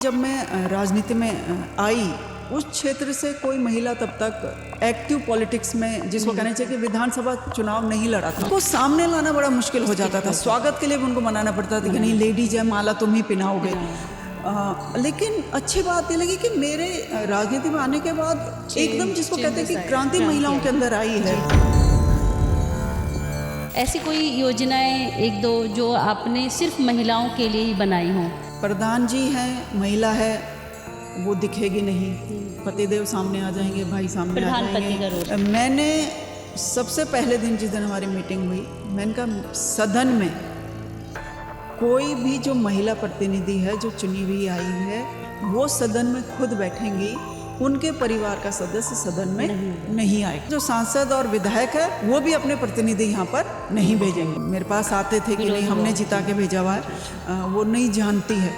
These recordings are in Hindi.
जब मैं राजनीति में आई, उस क्षेत्र से कोई महिला तब तक एक्टिव पॉलिटिक्स में, जिसको कहना चाहिए कि विधानसभा चुनाव नहीं लड़ा था, उनको सामने लाना बड़ा मुश्किल हो जाता था। स्वागत के लिए भी उनको मनाना पड़ता था कि नहीं लेडीज है, माला तुम ही पिनाओगे। लेकिन अच्छी बात ये लगी कि मेरे राजनीति में आने के बाद एकदम जिसको कहते हैं कि क्रांति महिलाओं के अंदर आई है। ऐसी कोई योजनाएं एक दो जो आपने सिर्फ महिलाओं के लिए ही बनाई हों? प्रधान जी हैं, महिला है, वो दिखेगी नहीं, पतिदेव सामने आ जाएंगे, भाई सामने आ जाएंगे। मैंने सबसे पहले दिन जिस दिन हमारी मीटिंग हुई, मैंने कहा सदन में कोई भी जो महिला प्रतिनिधि है जो चुनी हुई आई है, वो सदन में खुद बैठेंगी, उनके परिवार का सदस्य सदन में नहीं आएगा। जो सांसद और विधायक है वो भी अपने प्रतिनिधि यहाँ पर नहीं भेजेंगे। मेरे पास आते थे कि नहीं हमने जिता के भेजा हुआ है, वो नहीं जानती है।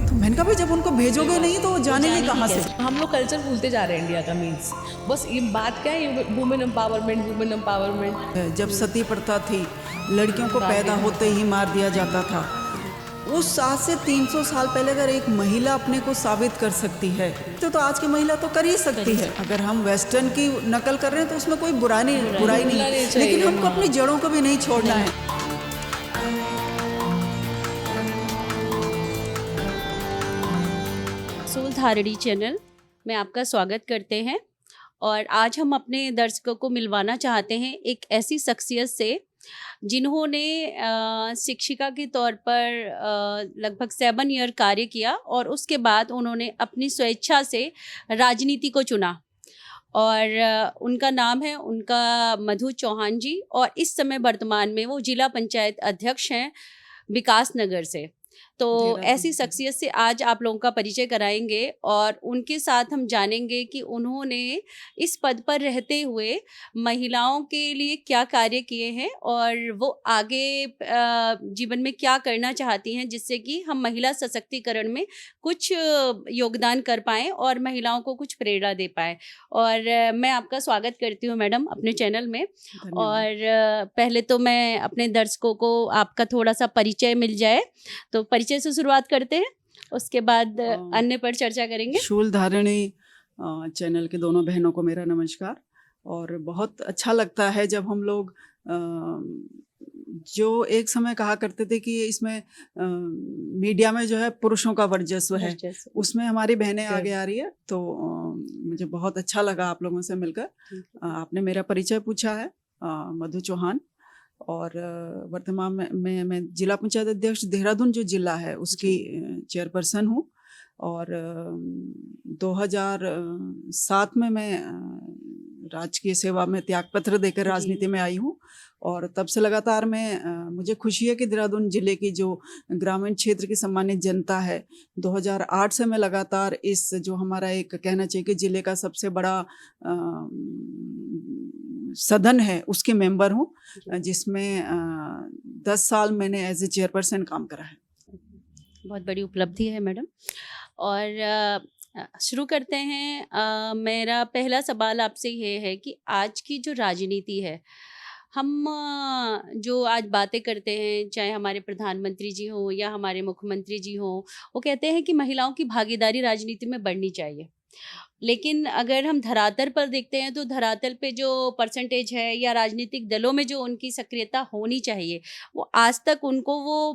तो मैंने कहा भाई जब उनको भेजोगे नहीं तो वो जानेंगे कहाँ से। हम लोग कल्चर भूलते जा रहे हैं इंडिया का। मीन्स बस ये बात क्या है, वुमेन एम्पावरमेंट। जब सती प्रथा थी, लड़कियों को पैदा होते ही मार दिया जाता था। उस आज से 300 साल पहले अगर एक महिला अपने को साबित कर सकती है तो आज की महिला तो कर ही सकती है। अगर हम वेस्टर्न की नकल कर रहे हैं तो उसमें कोई बुराई नहीं, लेकिन हमको अपनी जड़ों को भी नहीं छोड़ना है। सूलधारणी चैनल में आपका स्वागत करते हैं और आज हम अपने दर्शकों को मिलवाना चाहते हैं एक ऐसी शख्सियत से जिन्होंने शिक्षिका के तौर पर लगभग 7 ईयर कार्य किया और उसके बाद उन्होंने अपनी स्वेच्छा से राजनीति को चुना और उनका नाम है उनका मधु चौहान जी और इस समय वर्तमान में वो जिला पंचायत अध्यक्ष हैं विकास नगर से। तो ऐसी शख्सियत से आज आप लोगों का परिचय कराएंगे और उनके साथ हम जानेंगे कि उन्होंने इस पद पर रहते हुए महिलाओं के लिए क्या कार्य किए हैं और वो आगे जीवन में क्या करना चाहती हैं जिससे कि हम महिला सशक्तिकरण में कुछ योगदान कर पाएँ और महिलाओं को कुछ प्रेरणा दे पाएँ। और मैं आपका स्वागत करती हूँ मैडम अपने चैनल में। और पहले तो मैं अपने दर्शकों को आपका थोड़ा सा परिचय मिल जाए, तो परिचय से शुरुआत करते हैं, उसके बाद अन्य पर चर्चा करेंगे। शूलधारणी चैनल के दोनों बहनों को मेरा नमस्कार। और बहुत अच्छा लगता है जब हम लोग जो एक समय कहा करते थे कि इसमें मीडिया में जो है पुरुषों का वर्चस्व है, उसमें हमारी बहनें आगे आ रही है। तो मुझे बहुत अच्छा लगा आप लोगों से मिलकर। आपने मेरा परिचय पूछा है, मधु चौहान, और वर्तमान में मैं जिला पंचायत अध्यक्ष देहरादून जो जिला है उसकी चेयरपर्सन हूँ। और 2007 में मैं राजकीय सेवा में त्यागपत्र देकर राजनीति में आई हूँ और तब से लगातार मुझे खुशी है कि देहरादून जिले की जो ग्रामीण क्षेत्र की सम्मानित जनता है, 2008 से मैं लगातार इस जो हमारा एक कहना चाहिए कि जिले का सबसे बड़ा सदन है उसके मेंबर हूँ, जिसमें 10 साल मैंने एज ए चेयरपर्सन काम करा है। बहुत बड़ी उपलब्धि है मैडम। और शुरू करते हैं। मेरा पहला सवाल आपसे ये है कि आज की जो राजनीति है, हम जो आज बातें करते हैं, चाहे हमारे प्रधानमंत्री जी हो या हमारे मुख्यमंत्री जी हो, वो कहते हैं कि महिलाओं की भागीदारी राजनीति में बढ़नी चाहिए। लेकिन अगर हम धरातल पर देखते हैं तो धरातल पे जो परसेंटेज है या राजनीतिक दलों में जो उनकी सक्रियता होनी चाहिए, वो आज तक उनको वो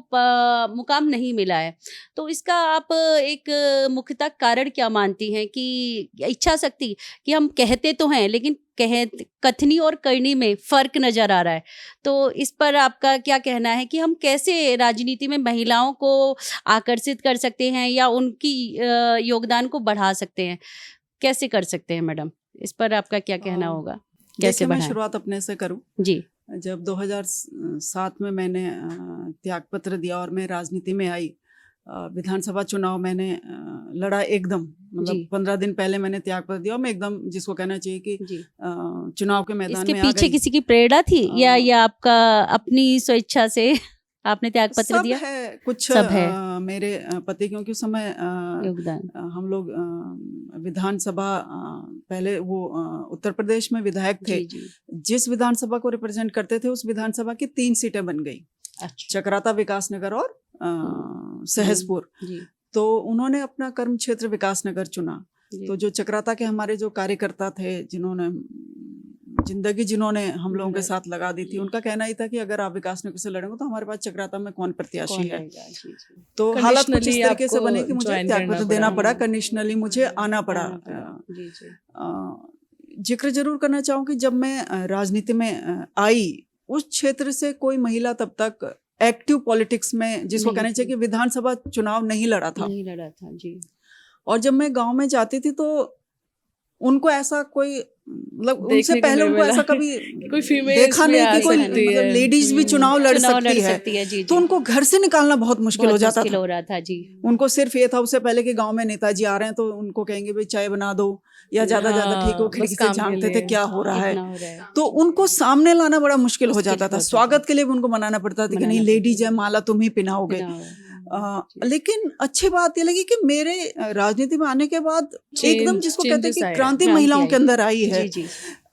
मुकाम नहीं मिला है। तो इसका आप एक मुख्यतः कारण क्या मानती हैं कि इच्छा शक्ति, कि हम कहते तो हैं लेकिन कथनी और करनी में फ़र्क नज़र आ रहा है। तो इस पर आपका क्या कहना है कि हम कैसे राजनीति में महिलाओं को आकर्षित कर सकते हैं या उनकी योगदान को बढ़ा सकते हैं? कैसे कर सकते हैं मैडम? इस पर आपका क्या कहना होगा? कैसे मैं शुरुआत अपने से करूं जी। जब 2007 में मैंने त्यागपत्र दिया और मैं राजनीति में आई, विधानसभा चुनाव मैंने लड़ा एकदम, मतलब 15 दिन पहले मैंने त्यागपत्र दिया और मैं एकदम जिसको कहना चाहिए कि चुनाव के मैदान में आ गई। इसके पीछे किसी की प्रेरणा थी या आपका अपनी स्वेच्छा से आपने त्यागपत्र दिया? सब है मेरे पति, क्योंकि उस समय योगदान हम लोग विधानसभा पहले वो उत्तर प्रदेश में विधायक थे। जिस विधानसभा को रिप्रेजेंट करते थे उस विधानसभा की 3 सीटें बन गई। अच्छा। चक्राता, विकास नगर और सहसपुर। तो उन्होंने अपना कर्म क्षेत्र विकास नगर चुना। तो जो चक्राता के हमारे जो कार्यकर्ता थे, जिन्होंने हम लोगों के साथ लगा दी थी, उनका कहना ही था कि अगर आप विकास नगर से लड़ेंगे तो हमारे पास चक्राता में कौन प्रत्याशी है। तो हालात कुछ इस तरीके से बने कि मुझे त्यागपत्र देना पड़ा, कंडीशनली मुझे आना पड़ा। जिक्र जरूर करना चाहूँगी, जब मैं राजनीति में आई, उस क्षेत्र से कोई महिला तब तक एक्टिव पॉलिटिक्स में, जिसको कहना चाहिए कि विधानसभा चुनाव नहीं लड़ा था जी। और जब मैं गांव में जाती थी तो उनको ऐसा कोई, मतलब उनसे पहले उनको ऐसा कभी कोई फीमेल देखा नहीं कि कोई मतलब लेडीज भी चुनाव लड़ सकती है। जी, तो उनको घर से निकालना बहुत मुश्किल हो जाता था। हो रहा था जी। उनको सिर्फ ये था उससे पहले कि गांव में नेताजी आ रहे हैं तो उनको कहेंगे भाई चाय बना दो, या ज्यादा ठीक है, वो खिड़की से झांकते थे क्या हो रहा है। तो उनको सामने लाना बड़ा मुश्किल हो जाता था। स्वागत के लिए भी उनको मनाना पड़ता था कि नहीं, लेडीज है, माला तुम ही पिनाओगे। लेकिन अच्छी बात ये लगी कि मेरे राजनीति में आने के बाद एकदम, जिसको कहते हैं कि क्रांति महिलाओं के अंदर आई है।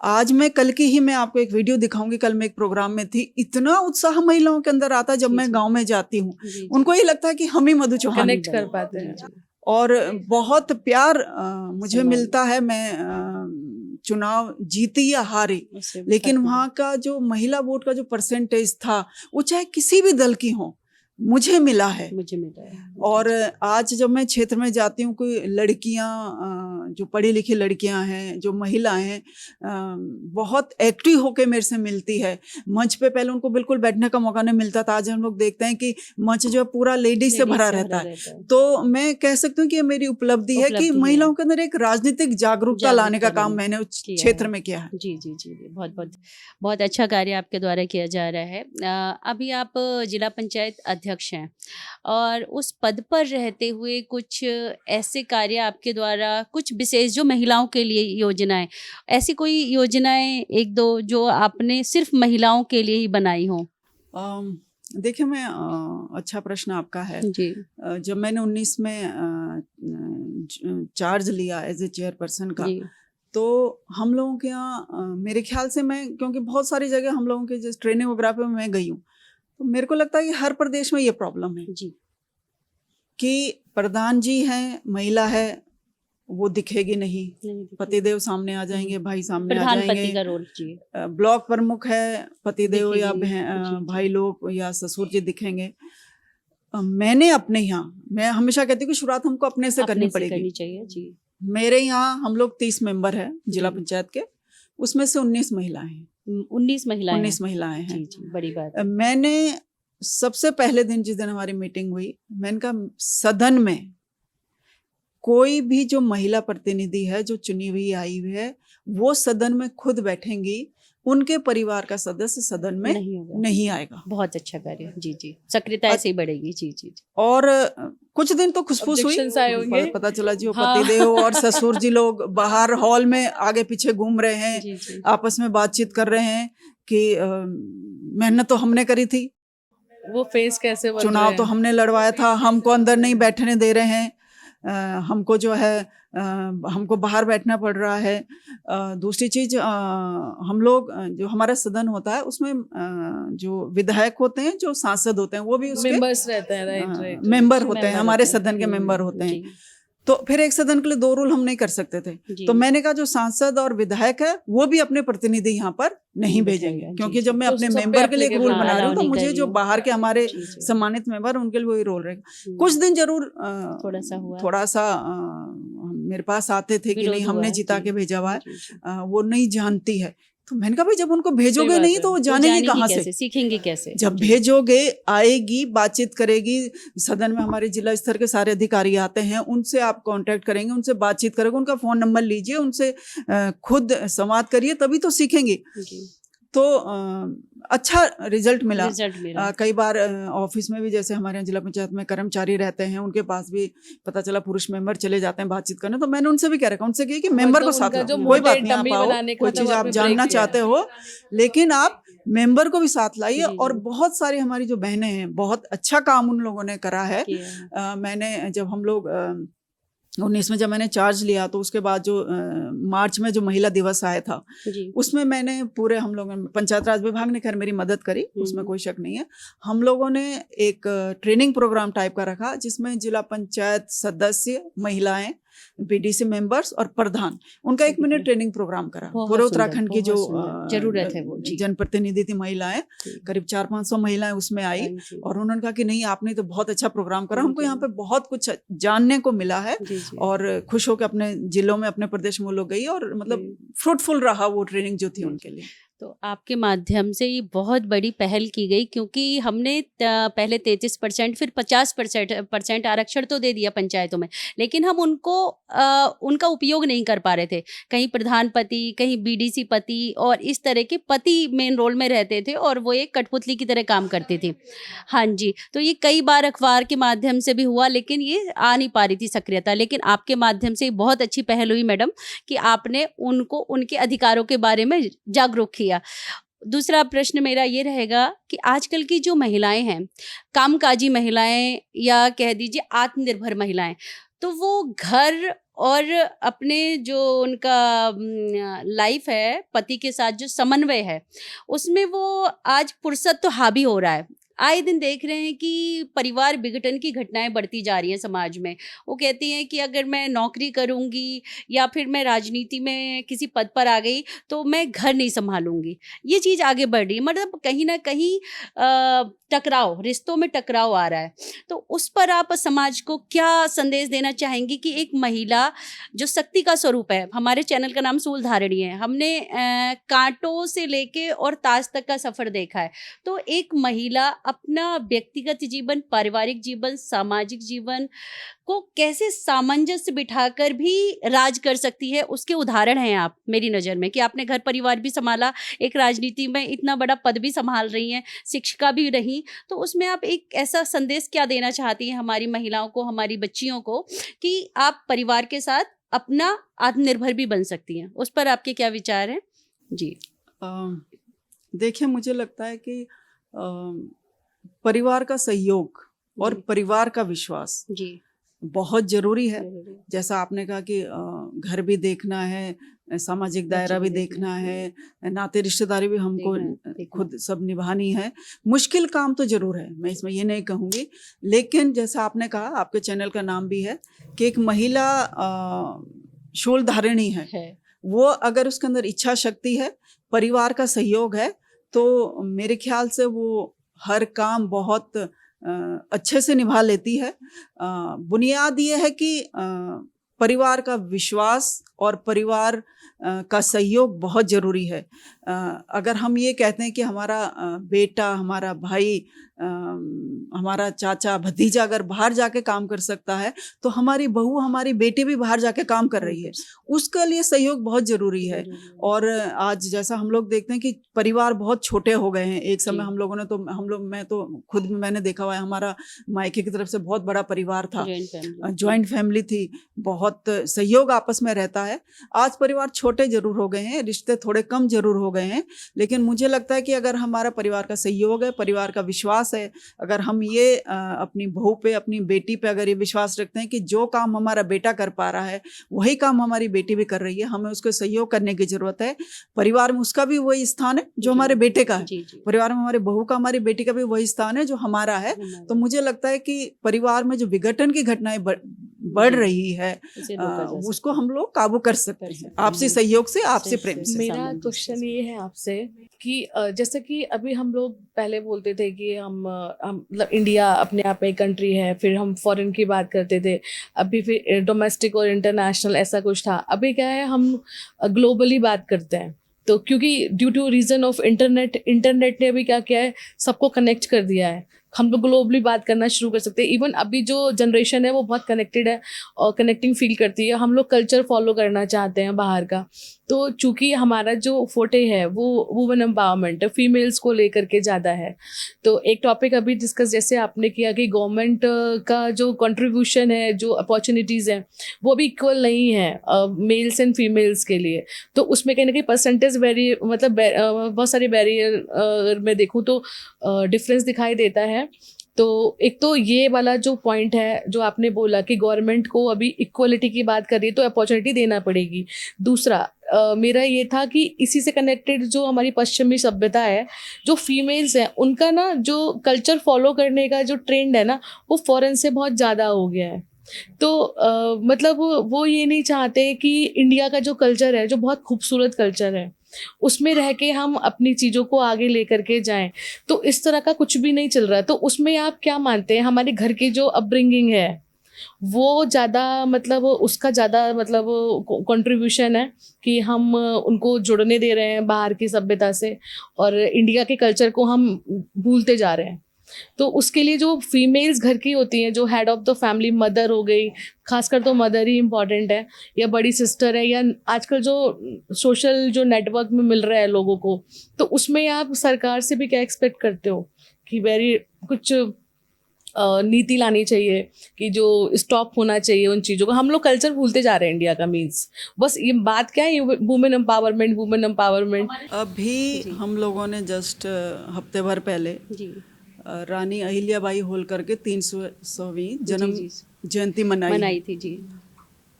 आज मैं कल की ही मैं आपको एक वीडियो दिखाऊंगी, कल मैं एक प्रोग्राम में थी, इतना उत्साह महिलाओं के अंदर आता जब मैं गांव में जाती हूँ। उनको ये लगता है कि हम ही मधु चौहान कनेक्ट कर पाते हैं और बहुत प्यार मुझे मिलता है। मैं चुनाव जीती या हारी, लेकिन वहाँ का जो महिला वोट का जो परसेंटेज था, वो चाहे किसी भी दल की हो, मुझे मिला है। और आज जब मैं क्षेत्र में जाती हूँ, कोई लड़कियां जो पढ़ी लिखी लड़कियां हैं, जो महिलाएं हैं, बहुत एक्टिव होके मेरे से मिलती है। मंच पे पहले उनको बिल्कुल बैठने का मौका नहीं मिलता था, आज हम लोग देखते हैं कि मंच जो है पूरा लेडीज से भरा रहता है। तो मैं कह सकती हूँ कि ये मेरी उपलब्धि है कि महिलाओं के अंदर एक राजनीतिक जागरूकता लाने का काम मैंने उस क्षेत्र में किया है। जी जी जी, बहुत अच्छा कार्य आपके द्वारा किया जा रहा है। अभी आप जिला पंचायत अध्यक्ष हैं और उस पद पर रहते हुए कुछ ऐसे कार्य आपके द्वारा, कुछ विशेष जो महिलाओं के लिए योजनाएं, ऐसी कोई योजनाएं एक दो जो आपने सिर्फ महिलाओं के लिए ही बनाई हो? देखिए, मैं अच्छा प्रश्न आपका है जी। जब मैंने 19 में चार्ज लिया एज ए चेयरपर्सन का, तो हम लोगों के यहाँ मेरे ख्याल से, मैं क्योंकि बहुत सारी जगह हम लोगों के जिस ट्रेनिंग वगैरह पे मैं गई हूँ, तो मेरे को लगता है कि हर प्रदेश में ये प्रॉब्लम है जी, कि प्रधान जी हैं, महिला है, वो दिखेगी नहीं, पतिदेव सामने आ जाएंगे, भाई सामने आ जाएंगे, का रोल जी। ब्लॉक प्रमुख है, पतिदेव या भाई लोग या ससुर जी दिखेंगे। मैंने अपने यहाँ, मैं हमेशा कहती हूँ कि शुरुआत हमको अपने से करनी चाहिए जी। मेरे यहाँ हम लोग 30 मेंबर है जिला पंचायत के, उसमें से 19 महिलाएं हैं। 19 महिलाएं हैं जी, बड़ी बात। मैंने सबसे पहले दिन, जिस दिन हमारी मीटिंग हुई, मैंने कहा सदन में कोई भी जो महिला प्रतिनिधि है, जो चुनी हुई आई हुई है, वो सदन में खुद बैठेंगी, उनके परिवार का सदस्य सदन में नहीं आएगा। बहुत अच्छा कार्य जी जी, सक्रियता ऐसे ही बढ़ेगी जी जी। और कुछ दिन तो खुशफुस हुई, पता चला जी वो पतिदेव और ससुर जी लोग बाहर हॉल में आगे पीछे घूम रहे हैं जी जी। आपस में बातचीत कर रहे हैं कि मेहनत तो हमने करी थी, वो फेस कैसे चुनाव तो हमने लड़वाया था, हमको अंदर नहीं बैठने दे रहे हैं, हमको जो है हमको बाहर बैठना पड़ रहा है। दूसरी चीज, हम लोग जो हमारा सदन होता है उसमें जो विधायक होते हैं, जो सांसद होते हैं, वो भी उसके मेंबर्स रहते हैं, राइट मेंबर होते हैं, हमारे सदन के मेंबर होते हैं। तो फिर एक सदन के लिए 2 रूल हम नहीं कर सकते थे, तो मैंने कहा जो सांसद और विधायक है वो भी अपने प्रतिनिधि यहाँ पर नहीं भेजेंगे, क्योंकि जब मैं अपने मेंबर के लिए एक रूल बना रही हूँ, तो मुझे जो बाहर के हमारे सम्मानित मेंबर, उनके लिए वही रोल रहेगा। कुछ दिन जरूर थोड़ा सा मेरे पास आते थे कि नहीं, हमने जिता के भेजा हुआ है, वो नहीं जानती है। तो मैंने कहा भाई जब उनको भेजोगे नहीं तो वो जानेंगे कहाँ से, सीखेंगे कैसे? जब भेजोगे, आएगी, बातचीत करेगी, सदन में हमारे जिला स्तर के सारे अधिकारी आते हैं, उनसे आप कांटेक्ट करेंगे, उनसे बातचीत करेंगे, उनका फोन नंबर लीजिए, उनसे खुद संवाद करिए, तभी तो सीखेंगे। तो अच्छा रिजल्ट मिला। कई बार ऑफिस में भी, जैसे हमारे यहाँ जिला पंचायत में कर्मचारी रहते हैं, उनके पास भी पता चला पुरुष मेंबर चले जाते हैं बातचीत करने, तो मैंने उनसे भी कह रखा, उनसे कि मेंबर को साथ लाओ, कोई बात नहीं, आप आओ, कोई चीज आप जानना चाहते हो, लेकिन आप मेंबर को भी साथ लाइए। और बहुत सारी हमारी जो बहनें हैं, बहुत अच्छा काम उन लोगों ने करा है। मैंने जब हम लोग 19 में जब मैंने चार्ज लिया तो उसके बाद जो मार्च में जो महिला दिवस आया था जी उसमें मैंने पूरे हम लोगों ने पंचायत राज विभाग ने खैर मेरी मदद करी, उसमें कोई शक नहीं है। हम लोगों ने एक ट्रेनिंग प्रोग्राम टाइप का रखा जिसमें जिला पंचायत सदस्य, महिलाएं, बीडीसी मेंबर्स और प्रधान, उनका 1 महीने ट्रेनिंग प्रोग्राम करा। पूरे उत्तराखंड की जो जरूरत है वो जनप्रतिनिधि थी महिलाएं, करीब 400-500 महिलाएं उसमें आई और उन्होंने कहा कि नहीं आपने तो बहुत अच्छा प्रोग्राम करा, हमको यहाँ पे बहुत कुछ जानने को मिला है और खुश होकर अपने जिलों में अपने प्रदेश में लोग गई और मतलब फ्रूटफुल रहा वो ट्रेनिंग जो थी उनके लिए। तो आपके माध्यम से ये बहुत बड़ी पहल की गई, क्योंकि हमने पहले 33% फिर 50% आरक्षण तो दे दिया पंचायतों में, लेकिन हम उनका उपयोग नहीं कर पा रहे थे। कहीं प्रधान पति, कहीं बीडीसी पति और इस तरह के पति मेन रोल में रहते थे और वो एक कठपुतली की तरह काम करती थी। हाँ जी, तो ये कई बार अखबार के माध्यम से भी हुआ लेकिन ये आ नहीं पा रही थी सक्रियता, लेकिन आपके माध्यम से बहुत अच्छी पहल हुई मैडम कि आपने उनको उनके अधिकारों के बारे में जागरूक किया। दूसरा प्रश्न मेरा ये रहेगा कि आजकल की जो महिलाएं हैं, कामकाजी महिलाएं या कह दीजिए आत्मनिर्भर महिलाएं, तो वो घर और अपने जो उनका लाइफ है, पति के साथ जो समन्वय है, उसमें वो आज फुर्सत तो हावी हो रहा है। आए दिन देख रहे हैं कि परिवार विघटन की घटनाएं बढ़ती जा रही हैं समाज में। वो कहती हैं कि अगर मैं नौकरी करूंगी या फिर मैं राजनीति में किसी पद पर आ गई तो मैं घर नहीं संभालूंगी। ये चीज़ आगे बढ़ रही है, मतलब कहीं ना कहीं टकराव, रिश्तों में टकराव आ रहा है। तो उस पर आप समाज को क्या संदेश देना चाहेंगी कि एक महिला जो शक्ति का स्वरूप है, हमारे चैनल का नाम सूल धारिणी है, हमने कांटों से लेके और ताज तक का सफर देखा है। तो एक महिला अपना व्यक्तिगत जीवन, पारिवारिक जीवन, सामाजिक जीवन को कैसे सामंजस्य बिठाकर भी राज कर सकती है, उसके उदाहरण हैं आप मेरी नज़र में, कि आपने घर परिवार भी संभाला, एक राजनीति में इतना बड़ा पद भी संभाल रही हैं, शिक्षिका भी रही। तो उसमें आप एक ऐसा संदेश क्या देना चाहती हैं हमारी महिलाओं को, हमारी बच्चियों को, कि आप परिवार के साथ अपना आत्मनिर्भर भी बन सकती हैं? उस पर आपके क्या विचार हैं? जी देखिए, मुझे लगता है कि परिवार का सहयोग और परिवार का विश्वास जी बहुत जरूरी है। जैसा आपने कहा कि घर भी देखना है, सामाजिक दायरा भी देखना है, नाते रिश्तेदारी भी हमको खुद सब निभानी है। मुश्किल काम तो जरूर है, मैं इसमें ये नहीं कहूँगी, लेकिन जैसा आपने कहा, आपके चैनल का नाम भी है कि एक महिला शूल धारिणी है, वो अगर उसके अंदर इच्छा शक्ति है, परिवार का सहयोग है, तो मेरे ख्याल से वो हर काम बहुत अच्छे से निभा लेती है। बुनियाद ये है कि परिवार का विश्वास और परिवार का सहयोग बहुत ज़रूरी है। अगर हम ये कहते हैं कि हमारा बेटा, हमारा भाई, हमारा चाचा, भतीजा अगर बाहर जाके काम कर सकता है, तो हमारी बहू, हमारी बेटी भी बाहर जाके काम कर रही है, उसके लिए सहयोग बहुत ज़रूरी है। और आज जैसा हम लोग देखते हैं कि परिवार बहुत छोटे हो गए हैं। एक समय हम लोगों ने तो मैं तो खुद मैंने देखा हुआ है, हमारा मायके की तरफ से बहुत बड़ा परिवार था, जॉइंट फैमिली थी, बहुत सहयोग आपस में रहता है। आज परिवार छोटे जरूर हो गए हैं, रिश्ते थोड़े कम जरूर हो गए हैं, लेकिन मुझे लगता है कि अगर हमारा परिवार का सहयोग है, परिवार का विश्वास है, अगर हम ये अपनी बहू पे, अपनी बेटी पे अगर ये विश्वास रखते हैं कि जो काम हमारा बेटा कर पा रहा है वही काम हमारी बेटी भी कर रही है, हमें उसको सहयोग करने की जरूरत है। परिवार में उसका भी वही स्थान है जो हमारे बेटे का है, परिवार में हमारे बहू का, हमारी बेटी का भी वही स्थान है जो हमारा है। तो मुझे लगता है कि परिवार में जो विघटन की घटनाएं बढ़ रही है, उसको हम लोग काबू कर सकते हैं आपसी सहयोग से, आपसी प्रेम से। मेरा क्वेश्चन ये है आपसे कि जैसे कि अभी हम लोग पहले बोलते थे कि हम मतलब इंडिया अपने आप में एक कंट्री है, फिर हम फॉरेन की बात करते थे, अभी फिर डोमेस्टिक और इंटरनेशनल ऐसा कुछ था। अभी क्या है, हम ग्लोबली बात करते हैं। तो क्योंकि due to reason of internet ने अभी क्या किया है, सबको कनेक्ट कर दिया है, हम लोग ग्लोबली बात करना शुरू कर सकते हैं। इवन अभी जो जनरेशन है वो बहुत कनेक्टेड है और कनेक्टिंग फील करती है। हम लोग कल्चर फॉलो करना चाहते हैं बाहर का, तो चूँकि हमारा जो फोटे है वो वुमेन एम्पावरमेंट है, फीमेल्स को लेकर के ज़्यादा है। तो एक टॉपिक अभी डिस्कस जैसे आपने किया कि गवर्नमेंट का जो कंट्रीब्यूशन है, जो अपॉर्चुनिटीज़ हैं, वो भी इक्वल नहीं है मेल्स एंड फीमेल्स के लिए। तो उसमें कहीं ना कहीं परसेंटेज बहुत सारे बैरियर मैं देखूँ तो डिफरेंस दिखाई देता है। तो एक तो ये वाला जो पॉइंट है जो आपने बोला कि गवर्नमेंट को अभी इक्वलिटी की बात कर रही है तो अपॉर्चुनिटी देना पड़ेगी। दूसरा मेरा ये था कि इसी से कनेक्टेड जो हमारी पश्चिमी सभ्यता है, जो फीमेल्स हैं उनका ना जो कल्चर फॉलो करने का जो ट्रेंड है ना, वो फॉरेन से बहुत ज़्यादा हो गया है। तो मतलब वो ये नहीं चाहते कि इंडिया का जो कल्चर है, जो बहुत खूबसूरत कल्चर है, उसमें रह के हम अपनी चीज़ों को आगे लेकर के जाएं। तो इस तरह का कुछ भी नहीं चल रहा है। तो उसमें आप क्या मानते हैं, हमारे घर की जो अपब्रिंगिंग है वो ज़्यादा मतलब उसका ज़्यादा मतलब कंट्रीब्यूशन है कि हम उनको जुड़ने दे रहे हैं बाहर की सभ्यता से और इंडिया के कल्चर को हम भूलते जा रहे हैं। तो उसके लिए जो फीमेल्स घर की होती हैं, जो head of the family, mother हो गई, खासकर तो मदर ही इम्पॉर्टेंट है, या बड़ी सिस्टर है, या आजकल जो सोशल जो नेटवर्क में मिल रहा है लोगों को, तो उसमें आप सरकार से भी क्या एक्सपेक्ट करते हो कि वेरी कुछ नीति लानी चाहिए कि जो स्टॉप होना चाहिए उन चीज़ों को? हम लोग कल्चर भूलते जा रहे हैं इंडिया का। मीन्स बस ये बात क्या है, वुमेन एम्पावरमेंट। अभी हम लोगों ने जस्ट हफ्ते भर पहले जी रानी अहिल्याबाई होलकर के 300वीं जन्म जी, जयंती मनाई थी जी।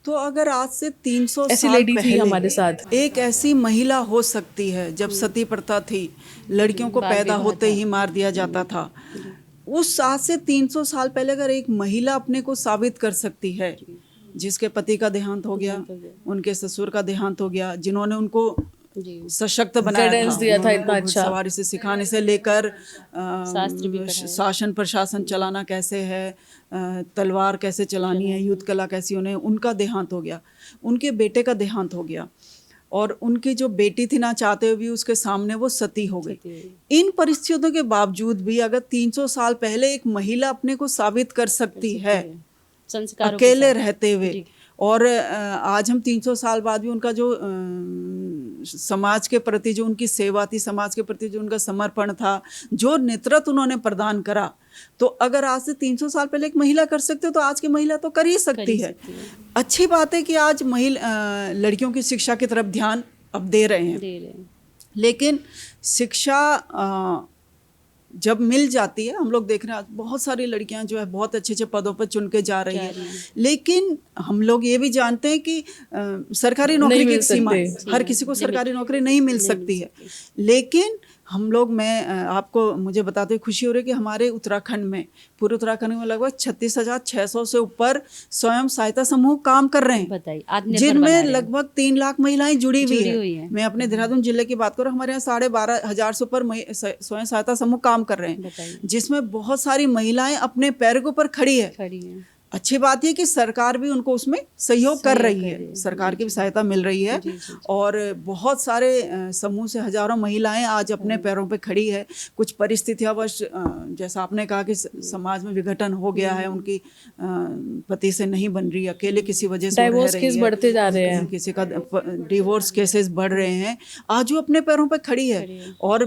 तो अगर आज से 300 ऐसी साल लेडी थी पहले हमारे साथ। एक ऐसी महिला हो सकती है, जब सती प्रथा थी, लड़कियों को बाल पैदा विवाह होते था। ही मार दिया जाता था, उस आज से 300 साल पहले अगर एक महिला अपने को साबित कर सकती है, जिसके पति का देहांत हो गया, उनके ससुर का देहांत हो गया, जिन्होंने उनको जी सशक्त बनाया Guidance था, दिया था उन्होंने इतना उनको अच्छा। घुड़सवारी से सिखाने से लेकर शास्त्र भी पढ़ाया। शासन प्रशासन चलाना कैसे है, तलवार कैसे चलानी है, युद्ध कला कैसी होनी है, उनका देहांत हो गया। उनके बेटे का देहांत हो गया और उनकी जो बेटी थी ना चाहते हुए भी उसके सामने वो सती हो गई। इन परिस्थितियों के बावजूद भी अगर 300 साल पहले एक महिला अपने को साबित कर सकती है संस्कारों के अकेले साथ। रहते हुए, जी। और आज हम 300 साल बाद भी उनका जो समाज के प्रति जो उनकी सेवा थी, समाज के प्रति जो उनका समर्पण था, जो नेतृत्व उन्होंने प्रदान करा, तो अगर आज से 300 साल पहले एक महिला कर सकते हो तो आज की महिला तो कर ही सकती है। अच्छी बात है कि आज लड़कियों की शिक्षा की तरफ ध्यान अब दे रहे हैं, लेकिन शिक्षा जब मिल जाती है, हम लोग देख रहे हैं आज बहुत सारी लड़कियां जो है बहुत अच्छे अच्छे पदों पर चुन के जा रही हैं, लेकिन हम लोग ये भी जानते हैं कि सरकारी नौकरी की एक सीमा है, हर किसी को सरकारी नौकरी नहीं मिल सकती है। लेकिन हम लोग, मुझे बताते हुए खुशी हो रही है कि हमारे उत्तराखंड में, पूरे उत्तराखंड में लगभग 36,600 से ऊपर स्वयं सहायता समूह काम कर रहे हैं, जिनमें लगभग 3 लाख महिलाएं जुड़ी हुई है। मैं अपने देहरादून जिले की बात करूं, हमारे यहाँ 12,500 से ऊपर स्वयं सहायता समूह काम कर रहे हैं, जिसमें बहुत सारी महिलाएं अपने पैरों के ऊपर खड़ी है। अच्छी बात है कि सरकार भी उनको उसमें सहयोग कर रही है, सरकार की भी सहायता मिल रही है, और बहुत सारे समूह से हजारों महिलाएं आज अपने पैरों पे खड़ी है। कुछ परिस्थितियांवश, जैसा आपने कहा कि समाज में विघटन हो गया है, उनकी पति से नहीं बन रही, अकेले किसी वजह से डाइवोर्स केस बढ़ते जा रहे हैं, किसी का डिवोर्स केसेस बढ़ रहे हैं, आज वो अपने पैरों पे खड़ी है। और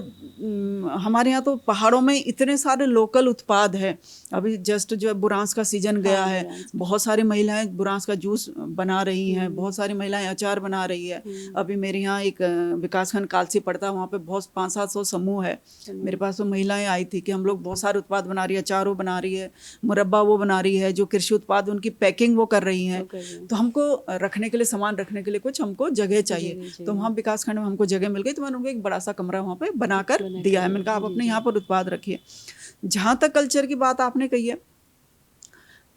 हमारे यहाँ तो पहाड़ों में इतने सारे लोकल उत्पाद है। अभी जस्ट जो बुरांस का सीजन गया है, बहुत सारी महिलाएं बुरांस का जूस बना रही हैं, बहुत सारी महिलाएं अचार बना रही है। अभी मेरे यहाँ एक विकासखंड कालसी पड़ता है, वहाँ पे बहुत 500-700 समूह है। मेरे पास तो महिलाएं आई थी कि हम लोग बहुत सारे उत्पाद बना रही है, अचार वो बना रही है, मुरब्बा वो बना रही है, जो कृषि उत्पाद उनकी पैकिंग वो कर रही हैं। तो हमको रखने के लिए, सामान रखने के लिए कुछ हमको जगह चाहिए, तो वहाँ विकासखंड में हमको जगह मिल गई, तो मैंने उनको एक बड़ा सा कमरा वहाँ पे बनाकर दिया है। मैंने कहा आप अपने यहाँ पर उत्पाद रखिए। जहाँ तक कल्चर की बात आपने कही है,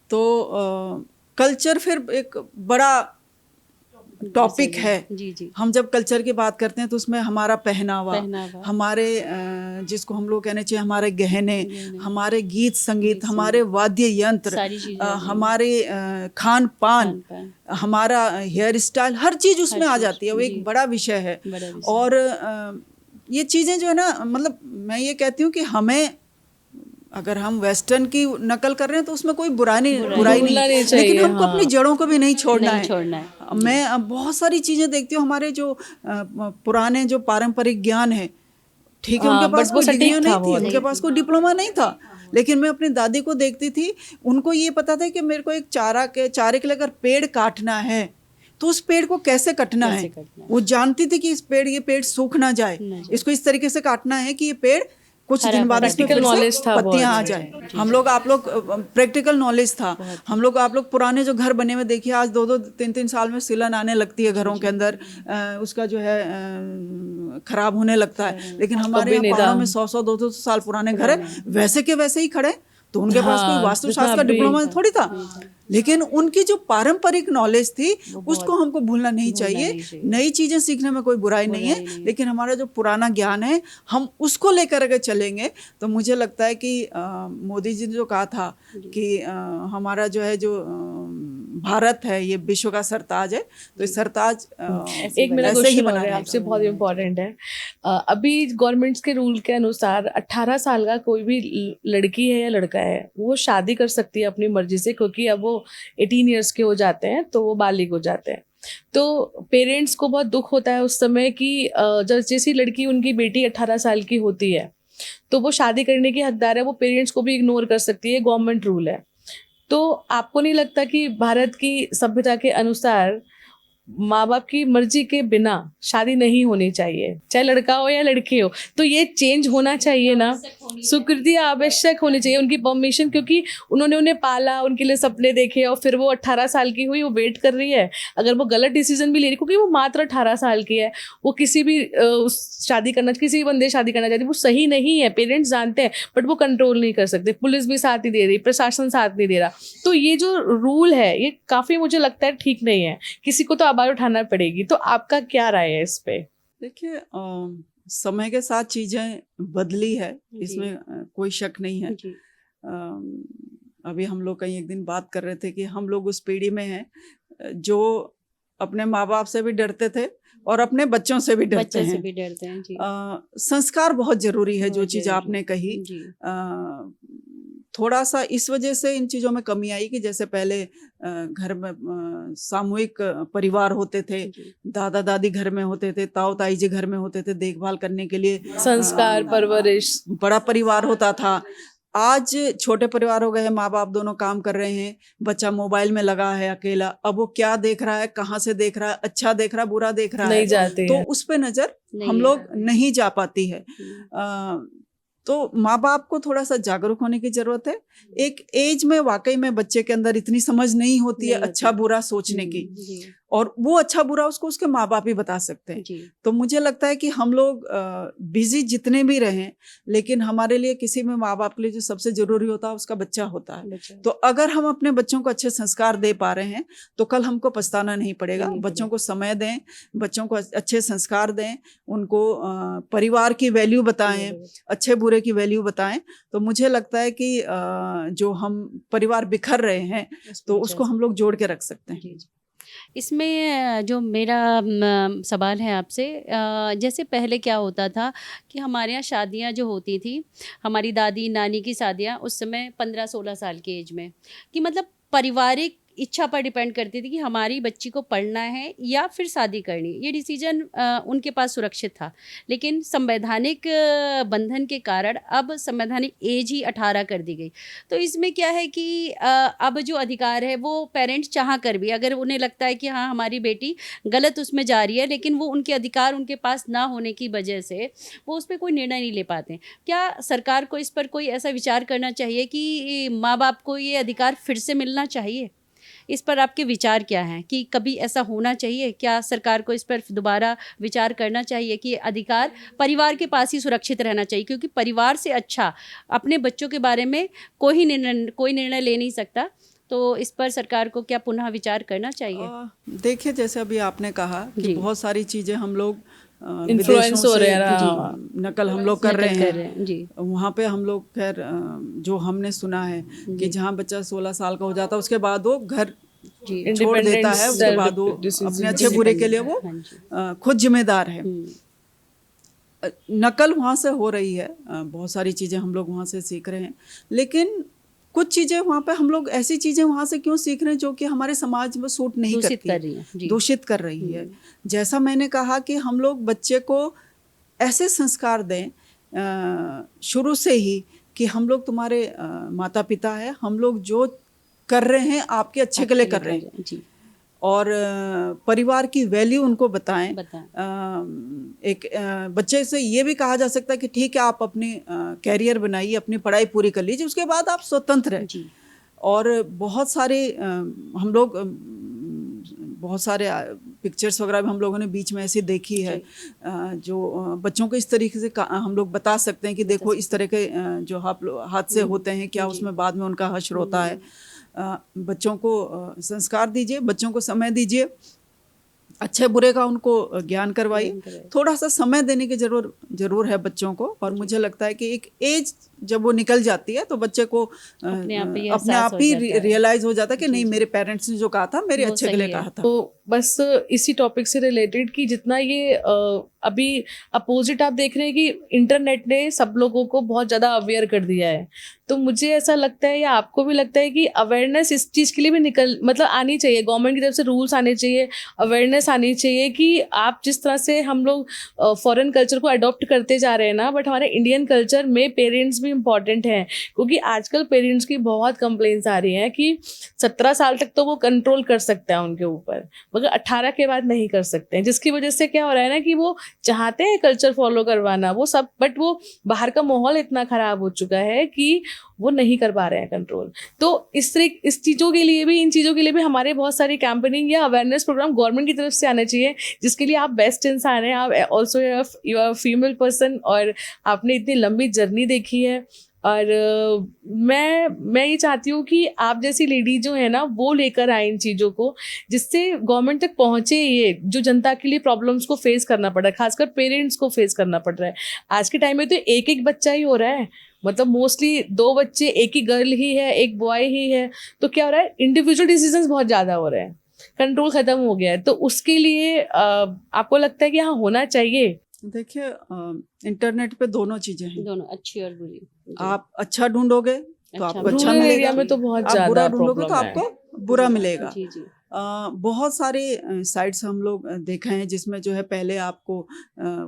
तो कल्चर फिर एक बड़ा टॉपिक है। हम जब कल्चर की बात करते हैं तो उसमें हमारा पहनावा, हमारे जिसको हम लोग कहने चाहिए हमारे गहने, हमारे गीत संगीत, हमारे वाद्य यंत्र, हमारे खान पान, हमारा हेयर स्टाइल, हर चीज़ उसमें आ जाती है। वो एक बड़ा विषय है। और ये चीज़ें जो है ना, मतलब मैं ये कहती हूँ कि हमें, अगर हम वेस्टर्न की नकल कर रहे हैं तो उसमें कोई बुराई नहीं, लेकिन हमको अपनी जड़ों को भी नहीं छोड़ना है। मैं बहुत सारी चीज़ें देखती हूँ, हमारे जो पुराने जो पारंपरिक ज्ञान है, ठीक है, उनके पास कोई डिग्री नहीं थी, उनके पास कोई डिप्लोमा नहीं था, लेकिन मैं अपनी दादी को देखती थी, उनको ये पता था कि मेरे को एक चारे के लिए अगर पेड़ काटना है तो उस पेड़ को कैसे कटना है। वो जानती थी कि ये पेड़ सूख ना जाए, इसको इस तरीके से काटना है कि ये पेड़ कुछ दिन बाद इसमें practical फिर knowledge से था पत्तियां आ बहुत। जाए। हम लोग आप लोग प्रैक्टिकल नॉलेज था, हम लोग आप लोग पुराने जो घर बने हुए देखिए, आज 2-2 3-3 साल में सिलन आने लगती है घरों के अंदर, उसका जो है खराब होने लगता है। लेकिन हमारे यहाँ पहाड़ों में 100-100 200 साल पुराने घर है, वैसे के वैसे ही खड़े। तो उनके पास कोई वास्तुशास्त्र का डिप्लोमा थोड़ी था, लेकिन उनकी जो पारंपरिक नॉलेज थी उसको हमको भूलना नहीं चाहिए। नई चीजें सीखने में कोई बुराई नहीं है, लेकिन हमारा जो पुराना ज्ञान है हम उसको लेकर अगर चलेंगे तो मुझे लगता है कि मोदी जी ने जो कहा था कि हमारा जो है जो भारत है ये विश्व का सरताज है, तो इस सरताज एक मेरा ऐसे ही क्वेश्चन बना है रहेगा। आपसे, बहुत इम्पोर्टेंट है। अभी गवर्नमेंट्स के रूल के अनुसार 18 साल का कोई भी लड़की है या लड़का है वो शादी कर सकती है अपनी मर्जी से, क्योंकि अब वो 18 इयर्स के हो जाते हैं तो वो बालिग हो जाते हैं। तो पेरेंट्स को बहुत दुख होता है उस समय कि जैसी लड़की उनकी बेटी 18 साल की होती है तो वो शादी करने की हकदार है, वो पेरेंट्स को भी इग्नोर कर सकती है, गवर्नमेंट रूल है। तो आपको नहीं लगता कि भारत की सभ्यता के अनुसार माँ बाप की मर्जी के बिना शादी नहीं होनी चाहिए, चाहे लड़का हो या लड़की हो? तो ये चेंज होना चाहिए ना, स्वीकृति आवश्यक होनी चाहिए, उनकी परमिशन, क्योंकि उन्होंने उन्हें पाला, उनके लिए सपने देखे और फिर वो 18 साल की हुई, वो वेट कर रही है। अगर वो गलत डिसीजन भी ले रही, क्योंकि वो मात्र 18 साल की है, वो किसी भी शादी करना, किसी भी बंदे शादी करना चाहती, वो सही नहीं है, पेरेंट्स जानते हैं, बट वो कंट्रोल नहीं कर सकते, पुलिस भी साथ नहीं दे रही, प्रशासन साथ नहीं दे रहा। तो ये जो रूल है ये काफी मुझे लगता है ठीक नहीं है, किसी को तो आवाज उठाना पड़ेगी। तो आपका क्या राय है इस पे? देखिए समय के साथ चीजें बदली है, इसमें कोई शक नहीं है। अभी हम लोग कहीं एक दिन बात कर रहे थे कि हम लोग उस पीढ़ी में हैं जो अपने माँ बाप से भी डरते थे और अपने बच्चों से भी डरते हैं। जी। संस्कार बहुत जरूरी है, जो चीज आपने कही। थोड़ा सा इस वजह से इन चीज़ों में कमी आई कि जैसे पहले घर में सामूहिक परिवार होते थे, दादा दादी घर में होते थे, ताऊ ताई जी घर में होते थे, देखभाल करने के लिए संस्कार परवरिश, बड़ा परिवार होता था। आज छोटे परिवार हो गए हैं, माँ बाप दोनों काम कर रहे हैं, बच्चा मोबाइल में लगा है अकेला। अब वो क्या देख रहा है, कहाँ से देख रहा है, अच्छा देख रहा है, बुरा देख रहा नहीं है, जाती तो है। उस पे नजर हम लोग नहीं जा पाती है। तो माँ बाप को थोड़ा सा जागरूक होने की जरूरत है। एक एज में वाकई में बच्चे के अंदर इतनी समझ नहीं होती है अच्छा बुरा सोचने की, और वो अच्छा बुरा उसको उसके माँ बाप ही बता सकते हैं। तो मुझे लगता है कि हम लोग बिजी जितने भी रहें, लेकिन हमारे लिए किसी में माँ बाप के लिए जो सबसे जरूरी होता है उसका बच्चा होता है। तो अगर हम अपने बच्चों को अच्छे संस्कार दे पा रहे हैं तो कल हमको पछताना नहीं पड़ेगा। बच्चों को समय दें, बच्चों को अच्छे संस्कार दें, उनको परिवार की वैल्यू बताएं, अच्छे बुरे की वैल्यू बताएं। तो मुझे लगता है कि जो हम परिवार बिखर रहे हैं तो उसको हम लोग जोड़ के रख सकते हैं। इसमें जो मेरा सवाल है आपसे, जैसे पहले क्या होता था कि हमारे यहाँ शादियाँ जो होती थी, हमारी दादी नानी की शादियाँ उस समय 15-16 साल की एज में, कि मतलब पारिवारिक इच्छा पर डिपेंड करती थी कि हमारी बच्ची को पढ़ना है या फिर शादी करनी, ये डिसीजन उनके पास सुरक्षित था। लेकिन संवैधानिक बंधन के कारण अब संवैधानिक एज ही 18 कर दी गई। तो इसमें क्या है कि अब जो अधिकार है वो पेरेंट्स चाह कर भी, अगर उन्हें लगता है कि हाँ हमारी बेटी गलत उसमें जा रही है, लेकिन वो उनके अधिकार उनके पास ना होने की वजह से वो उस पर कोई निर्णय नहीं ले पाते। क्या सरकार को इस पर कोई ऐसा विचार करना चाहिए कि माँ बाप को ये अधिकार फिर से मिलना चाहिए? इस पर आपके विचार क्या हैं कि कभी ऐसा होना चाहिए? क्या सरकार को इस पर दोबारा विचार करना चाहिए कि अधिकार परिवार के पास ही सुरक्षित रहना चाहिए, क्योंकि परिवार से अच्छा अपने बच्चों के बारे में कोई निर्णय ले नहीं सकता। तो इस पर सरकार को क्या पुनः विचार करना चाहिए? देखिए, जैसे अभी आपने कहा कि बहुत सारी चीज़ें हम लोग इन्फ्लुएंस हो रहे हैं, नकल हम लोग कर रहे हैं। वहाँ पे हम लोग खैर जो हमने सुना है कि जहाँ बच्चा 16 साल का हो जाता है उसके बाद वो घर छोड़ देता है, उसके बाद वो अपने अच्छे बुरे के लिए वो खुद जिम्मेदार है। नकल वहाँ से हो रही है, बहुत सारी चीज़ें हम लोग वहाँ से सीख रहे हैं, लेकिन कुछ चीज़ें वहाँ पे हम लोग ऐसी चीज़ें वहाँ से क्यों सीख रहे हैं जो कि हमारे समाज में सूट नहीं करती, दूषित कर रही है। जैसा मैंने कहा कि हम लोग बच्चे को ऐसे संस्कार दें शुरू से ही कि हम लोग तुम्हारे माता पिता है, हम लोग जो कर रहे हैं आपके अच्छे के लिए कर रहे हैं। और परिवार की वैल्यू उनको बताएं। बताएं। एक बच्चे से ये भी कहा जा सकता है कि ठीक है, आप अपनी कैरियर बनाइए, अपनी पढ़ाई पूरी कर लीजिए, उसके बाद आप स्वतंत्र हैं। जी। और बहुत सारे हम लोग बहुत सारे पिक्चर्स वगैरह भी हम लोगों ने बीच में ऐसे देखी है जो बच्चों को इस तरीके से हम लोग बता सकते हैं कि देखो इस तरह के जो हादसे होते हैं, क्या उसमें बाद में उनका हश्र होता है। बच्चों को संस्कार दीजिए, बच्चों को समय दीजिए, अच्छे बुरे का उनको ज्ञान करवाइए। थोड़ा सा समय देने की जरूर है बच्चों को। और मुझे लगता है कि एक एज जब वो निकल जाती है तो बच्चे को अपने आप ही रियलाइज हो जाता है कि नहीं, मेरे पेरेंट्स ने जो कहा था मेरे अच्छे के लिए कहा था। तो बस इसी टॉपिक से रिलेटेड कि जितना ये अभी अपोजिट आप देख रहे हैं कि इंटरनेट ने सब लोगों को बहुत ज़्यादा अवेयर कर दिया है, तो मुझे ऐसा लगता है या आपको भी लगता है कि अवेयरनेस इस चीज़ के लिए भी आनी चाहिए। गवर्नमेंट की तरफ से रूल्स आने चाहिए, अवेयरनेस आनी चाहिए कि आप जिस तरह से हम लोग फॉरेन कल्चर को अडॉप्ट करते जा रहे हैं ना, बट हमारे इंडियन कल्चर में पेरेंट्स भी इम्पॉर्टेंट हैं। क्योंकि आजकल पेरेंट्स की बहुत कंप्लेंट्स आ रही हैं कि 17 साल तक तो वो कंट्रोल कर सकते हैं उनके ऊपर, मगर 18 के बाद नहीं कर सकते हैं, जिसकी वजह से क्या हो रहा है ना कि वो चाहते हैं कल्चर फॉलो करवाना वो सब, बट वो बाहर का माहौल इतना खराब हो चुका है कि वो नहीं कर पा रहे हैं कंट्रोल। तो इस चीज़ों के लिए भी, इन चीज़ों के लिए भी हमारे बहुत सारी कैंपेनिंग या अवेयरनेस प्रोग्राम गवर्नमेंट की तरफ से आने चाहिए, जिसके लिए आप बेस्ट इंसान हैं। आप also you are female person और आपने इतनी लंबी जर्नी देखी है। और मैं ये चाहती हूँ कि आप जैसी लेडी जो है ना वो लेकर आए इन चीज़ों को, जिससे गवर्नमेंट तक पहुँचे। ये जो जनता के लिए प्रॉब्लम्स को फेस करना पड़ रहा है, खासकर पेरेंट्स को फेस करना पड़ रहा है आज के टाइम में, तो एक बच्चा ही हो रहा है, मतलब मोस्टली 2 बच्चे, एक ही गर्ल ही है, एक बॉय ही है। तो क्या हो रहा है, इंडिविजुअल डिसीजंस बहुत ज़्यादा हो रहे हैं, कंट्रोल खत्म हो गया है। तो उसके लिए आपको लगता है कि हाँ होना चाहिए? देखिए, इंटरनेट पे दोनों चीजें हैं, दोनों अच्छी और बुरी। आप अच्छा ढूंढोगे तो आपको अच्छा रूरल मिलेगा, एरिया में तो बहुत आप ज्यादा बुरा ढूंढोगे तो प्रॉब्लम है। आपको बुरा मिलेगा। जी जी। बहुत सारे साइट्स हम लोग देखे हैं जिसमें जो है पहले आपको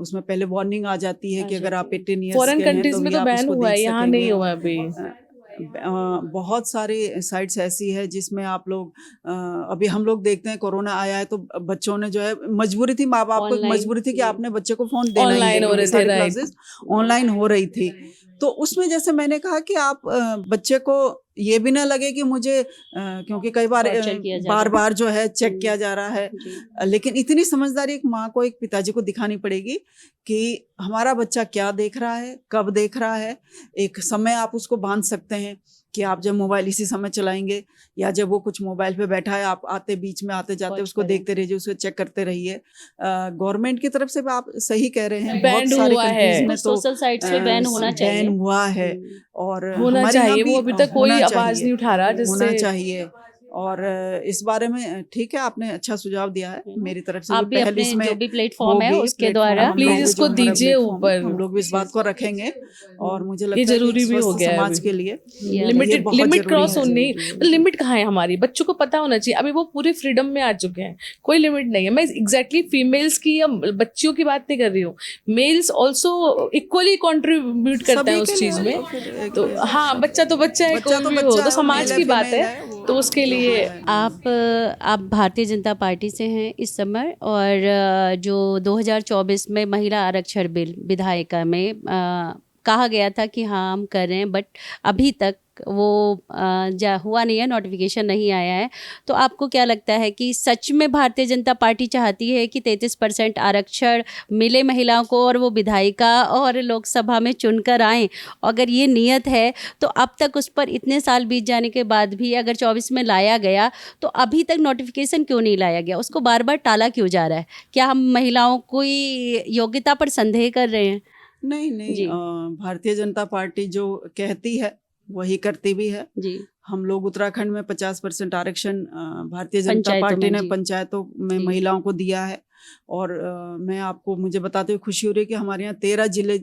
उसमें पहले वार्निंग आ जाती है कि अगर आप 18 ईयर्स फॉरेन के हैं कंट्रीज तो में भी तो आप बैन उसको हुआ है, देख यहाँ नहीं सकेंगे। हुआ अभी। बहुत सारे साइट्स ऐसी है जिसमें आप लोग अभी हम लोग देखते हैं कोरोना आया है तो बच्चों ने जो है मजबूरी थी, माँ बाप को एक मजबूरी थी कि आपने बच्चे को फोन देना ही है, ऑनलाइन हो रहे थे, सारी क्लासेस ऑनलाइन हो रही थी। तो उसमें जैसे मैंने कहा कि आप बच्चे को ये भी ना लगे कि मुझे क्योंकि कई बार बार जो है चेक किया जा रहा है, लेकिन इतनी समझदारी एक माँ को, एक पिताजी को दिखानी पड़ेगी कि हमारा बच्चा क्या देख रहा है, कब देख रहा है। एक समय आप उसको बांध सकते हैं कि आप जब मोबाइल इसी समय चलाएंगे, या जब वो कुछ मोबाइल पे बैठा है आप आते बीच में आते जाते उसको देखते रहिए, उसको चेक करते रहिए। गवर्नमेंट की तरफ से भी आप सही कह रहे हैं, बहुत सारी कंट्रीज में तो सोशल साइट्स पे बैन होना चाहिए, बैन हुआ है और होना चाहिए। वो अभी तक कोई आवाज नहीं उठा रहा, जिससे होना चाहिए। और इस बारे में ठीक है, आपने अच्छा सुझाव दिया है, मेरी तरफ से आप भी अपने इसमें जो भी प्लेटफॉर्म है उसके द्वारा प्लीज इसको दीजिए ऊपर। हम लोग भी इस बात को रखेंगे और मुझे लगता ये जरूरी भी हो गया है समाज के लिए। लिमिट क्रॉस होनी, लिमिट कहाँ है हमारी, बच्चों को पता होना चाहिए। अभी वो पूरे फ्रीडम में आ चुके हैं, कोई लिमिट नहीं है। मैं एग्जैक्टली फीमेल्स की या बच्चियों की बात नहीं कर रही हूँ, मेल्स ऑल्सो इक्वली कॉन्ट्रीब्यूट करते हैं उस चीज में। तो हाँ, बच्चा तो बच्चा है, कोई भी हो, तो समाज की बात है, तो उसके लिए आप भारतीय जनता पार्टी से हैं इस समय, और जो 2024 में महिला आरक्षण बिल विधायिका में कहा गया था कि हाँ हम कर रहे हैं, बट अभी तक वो हुआ नहीं है, नोटिफिकेशन नहीं आया है। तो आपको क्या लगता है कि सच में भारतीय जनता पार्टी चाहती है कि 33% आरक्षण मिले महिलाओं को और वो विधायिका और लोकसभा में चुनकर आएँ? अगर ये नियत है तो अब तक उस पर इतने साल बीत जाने के बाद भी अगर 24 में लाया गया तो अभी तक नोटिफिकेशन क्यों नहीं लाया गया? उसको बार बार टाला क्यों जा रहा है? क्या हम महिलाओं की योग्यता पर संदेह कर रहे हैं? नहीं, भारतीय जनता पार्टी जो कहती है वही करती भी है जी। हम लोग उत्तराखंड में 50% आरक्षण भारतीय जनता पार्टी ने पंचायतों में महिलाओं को दिया है। और मैं आपको मुझे बताते हुए खुशी हो रही है कि हमारे यहाँ 13 जिले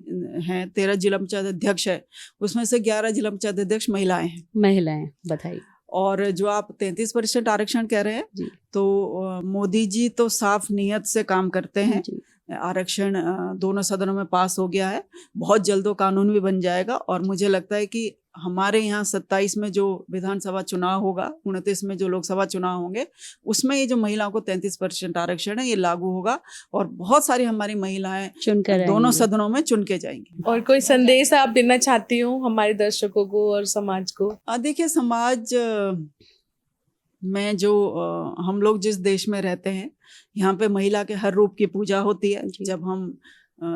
हैं, 13 जिला पंचायत अध्यक्ष है, उसमें से 11 जिला पंचायत अध्यक्ष महिलाएं हैं। बधाई। और जो आप 33% आरक्षण कह रहे हैं तो मोदी जी तो साफ नियत से काम करते हैं। आरक्षण दोनों सदनों में पास हो गया है, बहुत जल्द वो कानून भी बन जाएगा और मुझे लगता है कि हमारे यहाँ 27 में जो विधानसभा चुनाव होगा, 29 में जो लोकसभा चुनाव होंगे, उसमें ये जो महिलाओं को 33% आरक्षण है ये लागू होगा और बहुत सारी हमारी महिलाएं चुनकर दोनों आएंगी। सदनों में चुन के जाएंगी। और कोई संदेश आप देना चाहती हो हमारे दर्शकों को और समाज को? देखिए, समाज में जो हम लोग जिस देश में रहते हैं, यहाँ पे महिला के हर रूप की पूजा होती है। जी। जब हम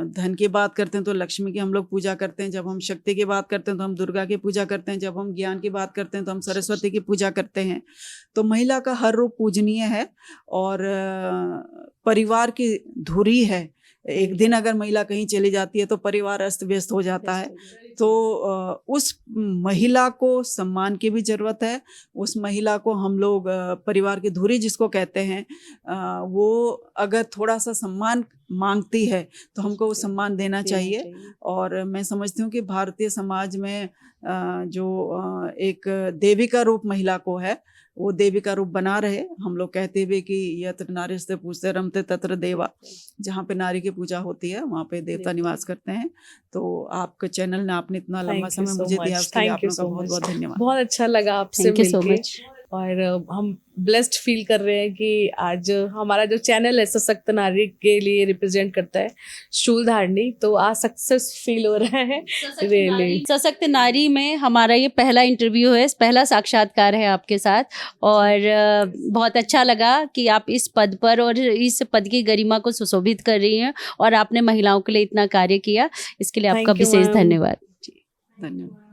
धन की बात करते हैं तो लक्ष्मी की हम लोग पूजा करते हैं, जब हम शक्ति की बात करते हैं तो हम दुर्गा की पूजा करते हैं, जब हम ज्ञान की बात करते हैं तो हम सरस्वती की पूजा करते हैं। तो महिला का हर रूप पूजनीय है और परिवार की धुरी है। एक दिन अगर महिला कहीं चली जाती है तो परिवार अस्त व्यस्त हो जाता है। तो उस महिला को सम्मान की भी ज़रूरत है। उस महिला को हम लोग परिवार की धुरी जिसको कहते हैं, वो अगर थोड़ा सा सम्मान मांगती है तो हमको वो सम्मान देना चाहिए। और मैं समझती हूँ कि भारतीय समाज में जो एक देवी का रूप महिला को है, वो देवी का रूप बना रहे। हम लोग कहते हुए कि यत्र नारीस्ते पूजते रमते तत्र देवा, जहाँ पे नारी की पूजा होती है वहाँ पे देवता निवास करते हैं। तो आपके चैनल ने आपने इतना लंबा समय मुझे दिया, उसके लिए आप लोगों का बहुत बहुत धन्यवाद। बहुत अच्छा लगा आपसे थैंक यू सो मिलके। मच। और हम ब्लेस्ड फील कर रहे हैं कि आज हमारा जो चैनल है सशक्त नारी के लिए रिप्रेजेंट करता है शूल धारणी, तो आज सक्सेस फील हो रहा है रियली। सशक्त नारी में हमारा ये पहला इंटरव्यू है, पहला साक्षात्कार है आपके साथ और बहुत अच्छा लगा कि आप इस पद पर और इस पद की गरिमा को सुशोभित कर रही हैं और आपने महिलाओं के लिए इतना कार्य किया, इसके लिए Thank आपका you, विशेष ma'am. धन्यवाद। धन्यवाद।